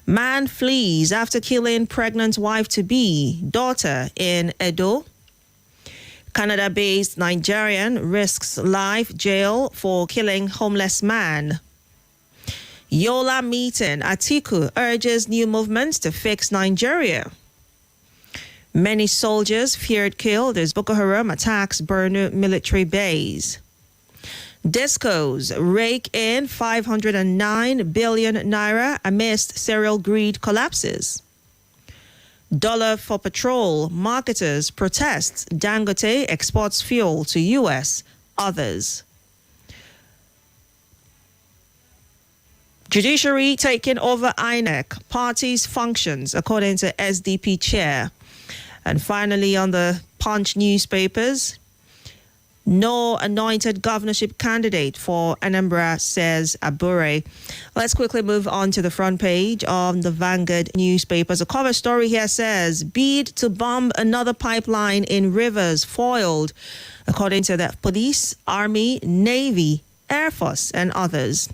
Man flees after killing pregnant wife-to-be, daughter in Edo. Canada-based Nigerian risks life jail for killing homeless man. Yola meeting, Atiku urges new movements to fix Nigeria. Many soldiers feared killed as Boko Haram attacks Borno military base. Discos rake in 509 billion naira amidst cereal greed collapses. Dollar for petrol, marketers protests, Dangote exports fuel to U.S., others. Judiciary taking over INEC, parties functions according to SDP chair. And finally on the Punch newspapers, no anointed governorship candidate for Anambra, says Abure. Let's quickly move on to the front page of the Vanguard newspapers. A cover story here says, bid to bomb another pipeline in Rivers foiled, according to the police, army, navy, air force, and others.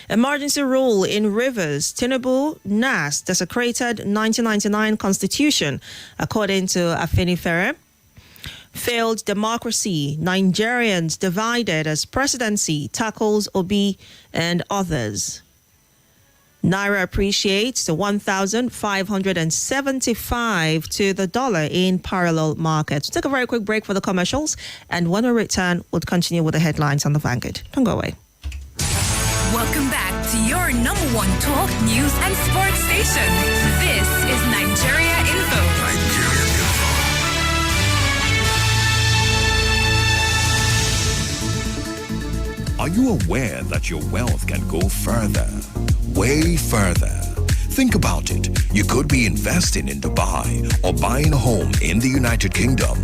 Emergency rule in Rivers, Tinubu, NAS, desecrated 1999 constitution, according to Afenifere. Failed democracy, Nigerians divided as presidency tackles Obi and others. Naira appreciates to 1,575 to the dollar in parallel markets. We'll take a very quick break for the commercials, and when we return, we'll continue with the headlines on the Vanguard. Don't go away. Welcome back to your number one talk, news, and sports station. This is Nigeria Info. Are you aware that your wealth can go further? Way further. Think about it. You could be investing in Dubai or buying a home in the United Kingdom.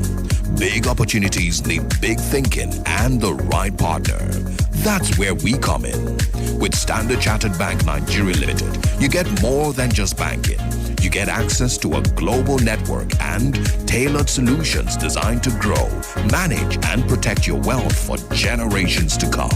Big opportunities need big thinking and the right partner. That's where we come in. With Standard Chartered Bank Nigeria Limited, you get more than just banking. You get access to a global network and tailored solutions designed to grow, manage, and protect your wealth for generations to come.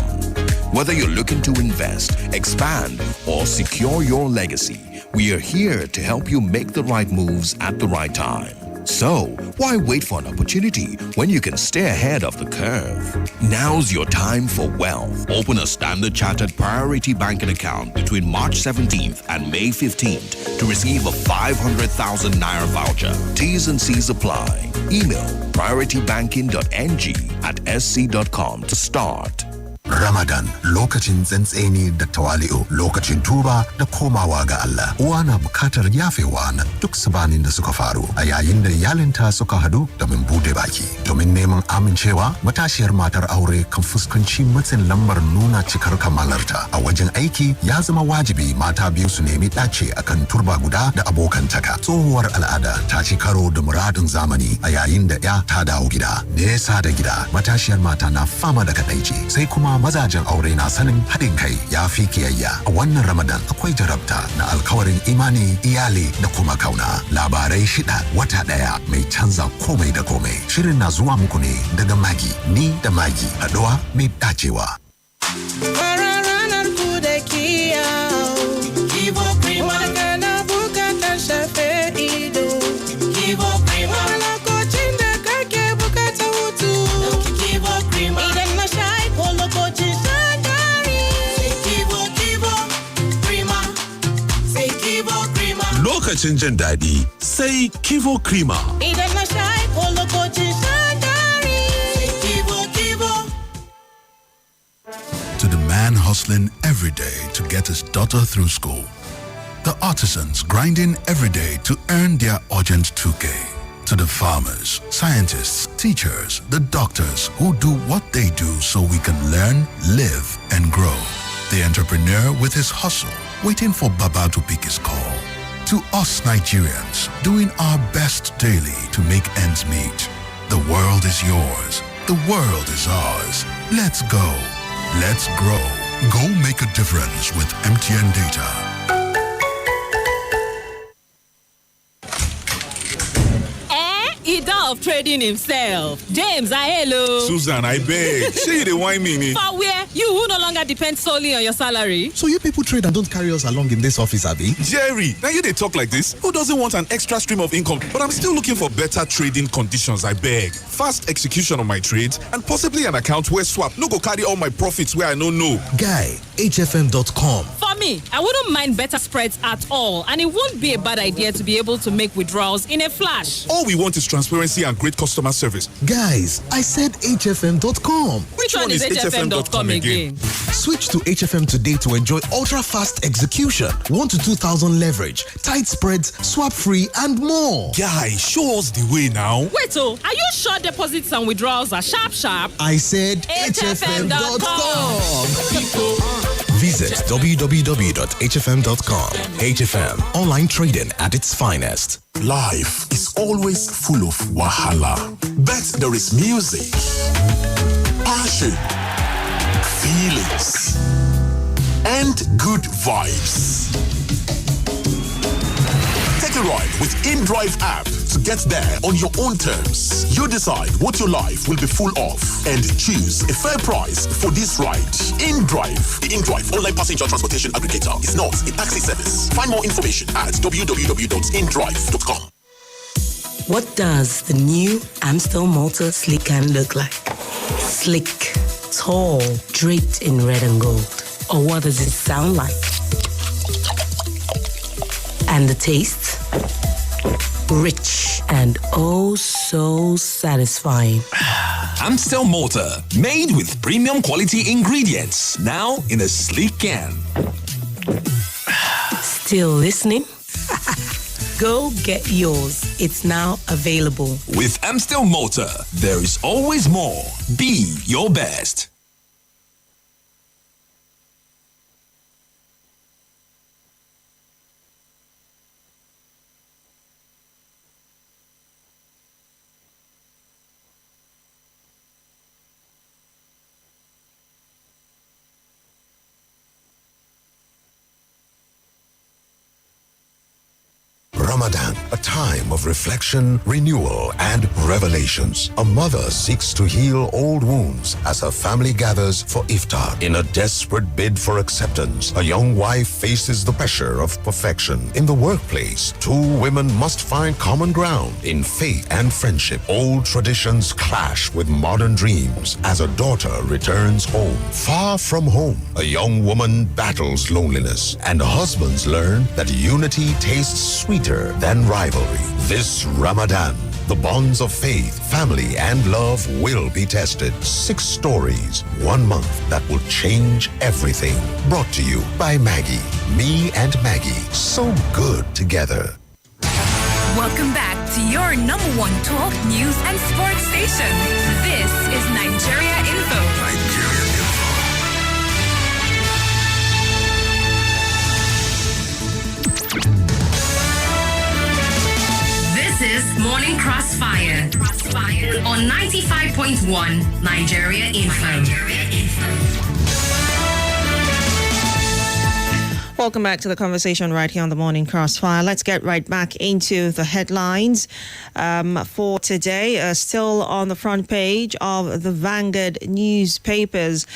Whether you're looking to invest, expand, or secure your legacy, we are here to help you make the right moves at the right time. So, why wait for an opportunity when you can stay ahead of the curve? Now's your time for wealth. Open a Standard Chartered Priority Banking account between March 17th and May 15th to receive a 500,000 Naira voucher. T's and C's apply. Email prioritybanking.ng@sc.com to start. Ramadan lokacin tsantseni da tawali'u, lokacin tuba da komawa ga Allah. Uwa na bukatar yafewa na duk sabanin da suka faru a yayin da iyalinta suka hadu domin bude baki. Domin neman amincewa, matashiyar matar aure kan fuskanci matsin lambar nuna cikar kamalarta. A wajen aiki ya zama wajibi mata biyu su nemi dace akan turba guda da abokantaka. Tsohuwar al'ada ta ci karo da muradin zamani a yayin da ya ta dawo gida. Nesa da gida, matashiyar mata na fama da kadaici, sai kuma mazajen aure na sanin haɗin kai ya fi kiyayya. A wannan Ramadan akwai jarabta na alkawarin imani, iyali da kuma kauna. Labarai shida wata ɗaya mai canza komai da komai. Shirin na zuwa muku ne daga Magi. Ni da Magi, haɗuwa mai dacewa. Lokacin jin daɗi sai Kivo Krima. Idan na sha ko lokacin shan dari sai Kivo. To the man hustling every day to get his daughter through school. The artisans grinding every day to earn their urgent 2K. To the farmers, scientists, teachers, the doctors who do what they do so we can learn, live, and grow. The entrepreneur with his hustle, waiting for Baba to pick his call. To us Nigerians, doing our best daily to make ends meet. The world is yours. The world is ours. Let's go. Let's grow. Go make a difference with MTN data. Idol of trading himself. James, hello. Susan, I beg. Say the wine meaning. For where? You who no longer depend solely on your salary. So you people trade and don't carry us along in this office, Abby? Jerry, now you they talk like this. Who doesn't want an extra stream of income? But I'm still looking for better trading conditions, I beg. Fast execution of my trades and possibly an account where swap no go carry all my profits where I no know. Guy, hfm.com. For me, I wouldn't mind better spreads at all, and it won't be a bad idea to be able to make withdrawals in a flash. All we want is transparency and great customer service. Guys, I said hfm.com. Which one is hfm.com again? Switch to HFM today to enjoy ultra-fast execution, 1 to 2,000 leverage, tight spreads, swap-free, and more. Guy, show us the way now. Wait, are you sure deposits and withdrawals are sharp? I said hfm.com. Visit www.hfm.com. HFM, online trading at its finest. Life is always full of wahala, but there is music, passion, feelings, and good vibes. Take a ride with InDrive app to get there on your own terms. You decide what your life will be full of and choose a fair price for this ride. InDrive, the InDrive online passenger transportation aggregator, is not a taxi service. Find more information at www.indrive.com. What does the new Amstel Malta Sleek Can look like? Slick, tall, draped in red and gold. Or what does it sound like? And the taste? Rich and oh so satisfying. Amstel Malta, made with premium quality ingredients. Now in a sleek can. Still listening? Go get yours. It's now available. With Amstel Malta, there is always more. Be your best. Ramadan, a time of reflection, renewal, and revelations. A mother seeks to heal old wounds as her family gathers for iftar. In a desperate bid for acceptance, a young wife faces the pressure of perfection. In the workplace, two women must find common ground in faith and friendship. Old traditions clash with modern dreams as a daughter returns home. Far from home, a young woman battles loneliness, and husbands learn that unity tastes sweeter than rivalry. This Ramadan, the bonds of faith, family, and love will be tested. 6 stories, 1 month that will change everything. Brought to you by Maggie. Me and Maggie. So good together. Welcome back to your number 1 talk, news, and sports station. This is Nigeria Info. This is Morning Crossfire on 95.1 Nigeria Info. Welcome back to the conversation right here on the Morning Crossfire. Let's get right back into the headlines for today. Still on the front page of the Vanguard newspapers.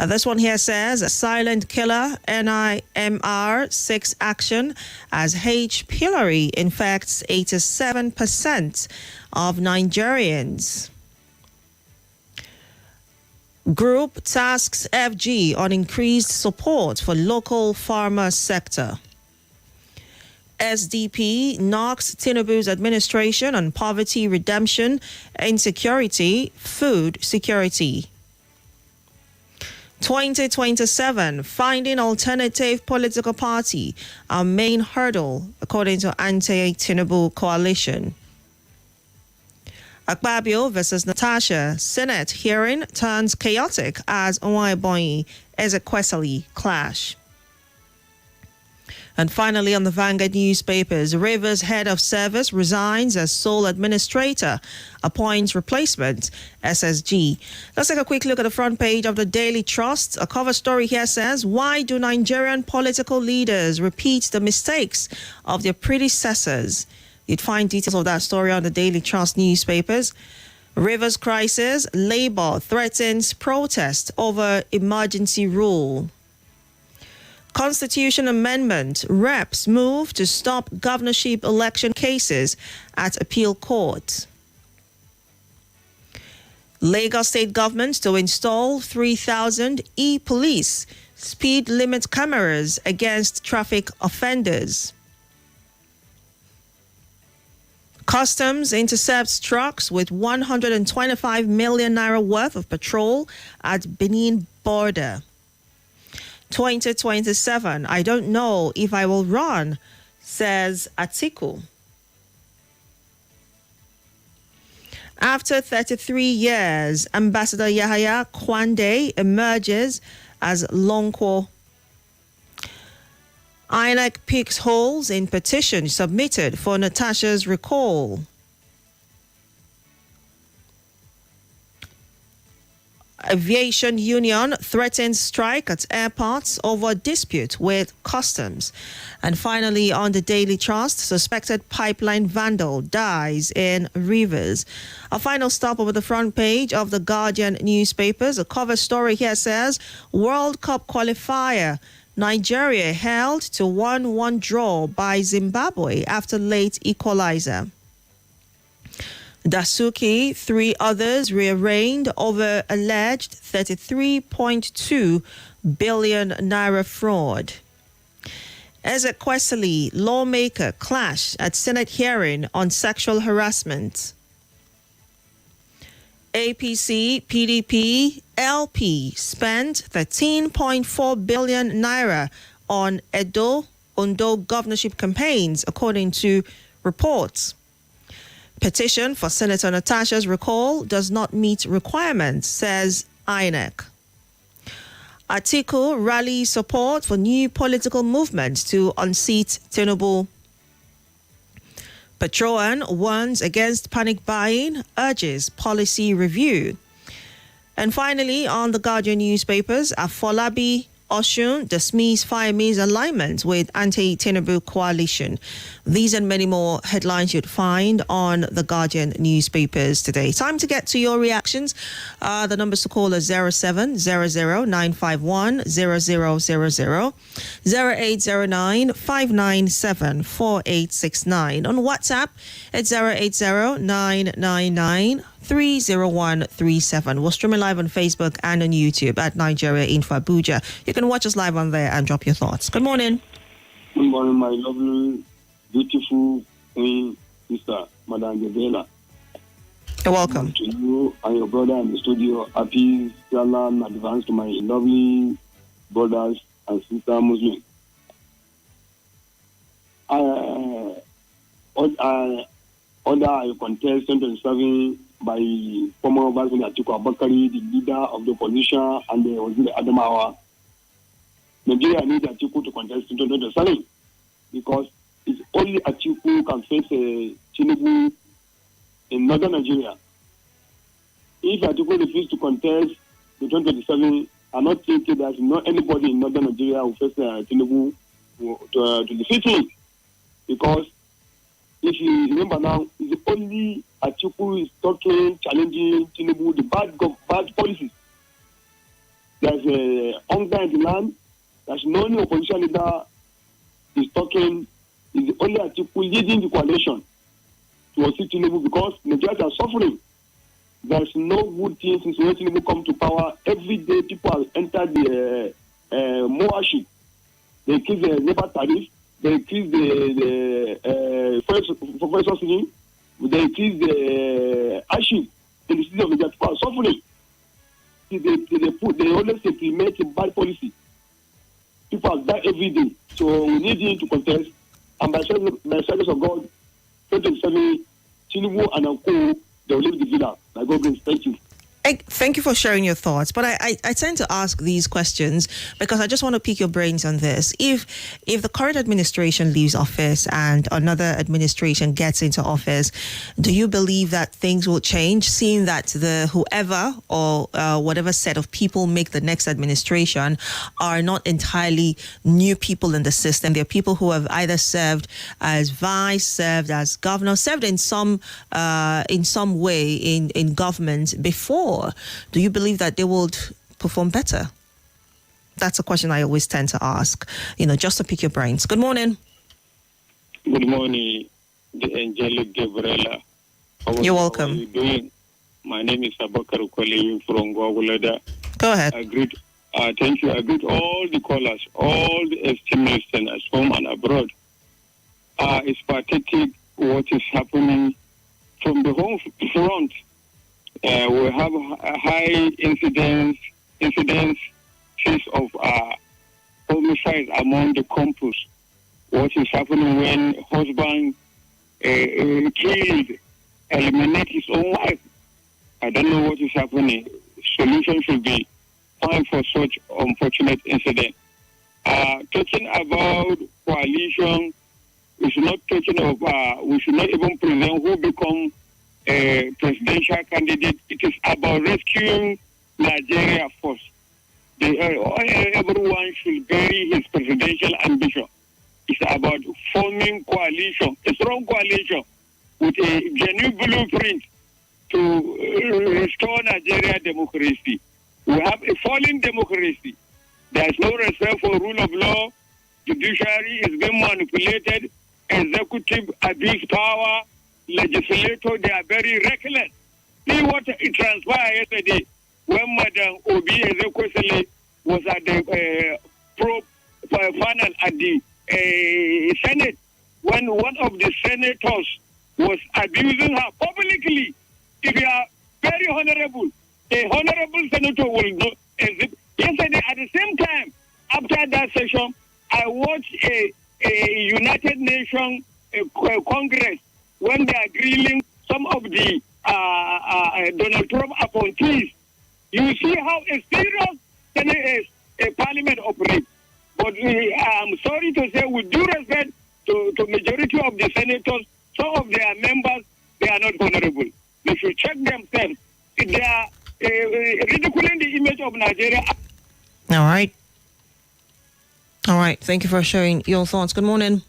This one here says, silent killer NIMR 6 action as H. pylori infects 87% of Nigerians. Group tasks FG on increased support for local farmer sector. SDP knocks Tinubu's administration on poverty redemption, insecurity, food security. 2027, finding alternative political party, our main hurdle, according to anti-Tinubu coalition. Akpabio versus Natasha, Senate hearing turns chaotic as Onwaiboyi Ezekwesili clash. And finally, on the Vanguard newspapers, Rivers head of service resigns as sole administrator, appoints replacement, SSG. Let's take a quick look at the front page of the Daily Trust. A cover story here says, why do Nigerian political leaders repeat the mistakes of their predecessors? You'd find details of that story on the Daily Trust newspapers. Rivers crisis, Labour threatens protest over emergency rule. Constitution amendment, reps move to stop governorship election cases at appeal court. Lagos state government to install 3,000 e-police speed limit cameras against traffic offenders. Customs intercepts trucks with 125 million naira worth of petrol at Benin border. 2027, I don't know if I will run, says Atiku. After 33 years, Ambassador Yahaya Kwande emerges as Lonko. INEC picks holes in petition submitted for Natasha's recall. Aviation Union threatens strike at airports over dispute with customs. And finally, on the Daily Trust, suspected pipeline vandal dies in Rivers. A final stop over the front page of the Guardian newspapers. A cover story here says, World Cup qualifier. Nigeria held to 1-1 draw by Zimbabwe after late equalizer. Dasuki, 3 others rearraigned over alleged 33.2 billion naira fraud. Ezekwesili, lawmaker, clash at Senate hearing on sexual harassment. APC, PDP, LP spent 13.4 billion naira on Ondo governorship campaigns, according to reports. Petition for Senator Natasha's recall does not meet requirements, says INEC. Atiku rallies support for new political movement to unseat Tinubu. Petroan warns against panic buying, urges policy review. And finally, on the Guardian newspapers, Afolabi Oshun dismiss Fayemi's alignment with anti-Tinubu coalition. These and many more headlines you'd find on the Guardian newspapers today. Time to get to your reactions. The numbers to call are 0700-951-0000, 0809-597-4869. On WhatsApp, it's 080-999-30137. We're streaming live on Facebook and on YouTube at Nigeria Info Abuja. You can watch us live on there and drop your thoughts. Good morning. Good morning, my lovely, beautiful queen, sister, Madam Gabriella. You're welcome. To you and your brother in the studio, happy Salam advance to my lovely brothers and sister Muslims. Order a contest 2027 by former Vice Atiku Abubakar, the leader of the opposition, and the Waziri Adamawa. Nigeria needs Atiku to contest in 2027 because it's only Atiku who can face Tinubu in northern Nigeria. If Atiku refuses to contest in 2027, I'm not thinking there's not anybody in northern Nigeria who face Tinubu to defeat him. Because if you remember now, it's only Atiku is talking, challenging Tinubu, the bad policies. There's a hunger in the land. There's no new opposition leader is talking. It's only Atiku leading the coalition to assist Tinubu because Nigerians are suffering. There's no good thing since when Tinubu come to power. Every day people have entered the moaship. They increase the labor tariff. They increase the professor singing. They increase the aship in the city of Nigeria. People are suffering. They always implement a bad policy. People have died every day. So we need him to contest. And by service of God, 2027, Tinubu and Anko, they will leave the villa. By God bless. Thank you. Thank you for sharing your thoughts. But I tend to ask these questions because I just want to pick your brains on this. If the current administration leaves office and another administration gets into office, do you believe that things will change, seeing that whoever or whatever set of people make the next administration are not entirely new people in the system? They're people who have either served as vice, served as governor, served in some way in government before. Do you believe that they would perform better? That's a question I always tend to ask, just to pick your brains. Good morning. Good morning, the angelic Gabriella. You're welcome. How are you doing? My name is Abakar Kwale from Gwagulada. Go ahead. Thank you. I greet all the callers, all the esteemed listeners home and abroad. It's pathetic what is happening from the home front. We have a high incidences of homicides among the couples. What is happening when husband killed, eliminate his own wife? I don't know what is happening. Solution should be found for such unfortunate incident. Talking about coalition, we should not even present who become a presidential candidate. It is about rescuing Nigeria first. Everyone should bury his presidential ambition. It's about forming coalition, a strong coalition with a genuine blueprint to restore Nigeria democracy. We have a falling democracy. There is no respect for rule of law. Judiciary is being manipulated. Executive abuse power. Legislator, they are very reckless. See what transpired yesterday when Madam Obi Ezekwesili was at the panel at the Senate, when one of the senators was abusing her publicly. If you are very honorable, a honorable senator will do. Yesterday, at the same time, after that session, I watched a United Nations Congress when they are grilling some of the Donald Trump appointees. You see how a serious parliament operates. But I'm sorry to say, with due respect to majority of the senators, some of their members, they are not honorable. They should check themselves. If they are ridiculing the image of Nigeria. All right. Thank you for sharing your thoughts. Good morning.